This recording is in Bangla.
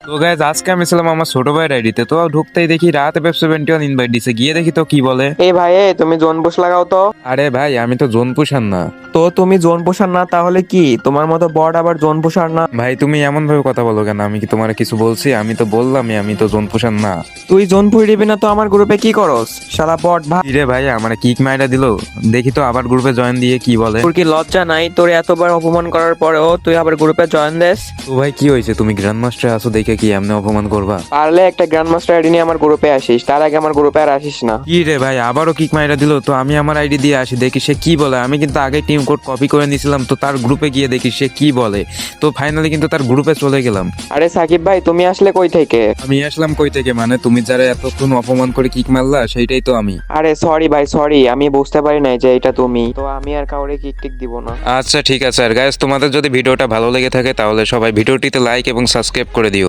তো গাইজ আজকে আমি ছিলাম আমার ছোট ভাইয়ের আইডিতে, তো ঢুকতেই দেখি রাতে পেপ 71 ইনভাইট দিছে, গিয়ে দেখি তো কি বলে। এই ভাই তুমি জোন বুশ লাগাও তো। আরে ভাই আমি তো জোন পুষার না। তো তুমি জোন পোষার না তাহলে কি তোমার মতো বট আবার জোন পোষার না? ভাই তুমি এমন ভাবে কথা বলো কেন? আমি কি তোমার কিছু বলছি? আমি তো বললামই আমি তো জোন পুষার না। তুই জোন পুই দিবি না তো আমার গ্রুপে কি করস শালা বট ভাই? রে ভাই আমার কিক মাইরা দিল, দেখি তো আবার গ্রুপে জয়েন দিয়ে কি বলে। তোর কি লজ্জা নাই? তোর এতবার অপমান করার পরেও তুই আবার গ্রুপে জয়েন দেস? তো ভাই কি হয়েছে? তুমি গ্র্যান্ড মাস্টার আসো দেখে কি এমনি অপমান করবা? পারলে একটা গ্র্যান্ড মাস্টার আইডি নিয়ে আমার গ্রুপে আসিস, তার আগে আমার গ্রুপে আর আসিস না। কি রে ভাই আবারও কিক মাইরা দিল? তো আমি আমার আইডি দিয়ে আসি দেখি সে কি বলে। আমি কিন্তু আগে টিম কোড কপি করে নিয়েছিলাম, তো তার গ্রুপে গিয়ে দেখি সে কি বলে। তো ফাইনালি কিন্তু তার গ্রুপে চলে গেলাম। আরে সাকিব ভাই তুমি আসলে কই থেকে? আমি আসলাম কই থেকে মানে? তুমি যারা এতক্ষণ অপমান করে কিক মারলা সেইটাই তো আমি। আরে সরি ভাই সরি, আমি বুঝতে পারি নাই যে এটা তুমি। তো আমি আর কাউরে কিক টিক দিব না। আচ্ছা ঠিক আছে। আর গাইস তোমাদের যদি ভিডিওটা ভালো লেগে থাকে তাহলে সবাই ভিডিওটিতে লাইক এবং সাবস্ক্রাইব করে দিও।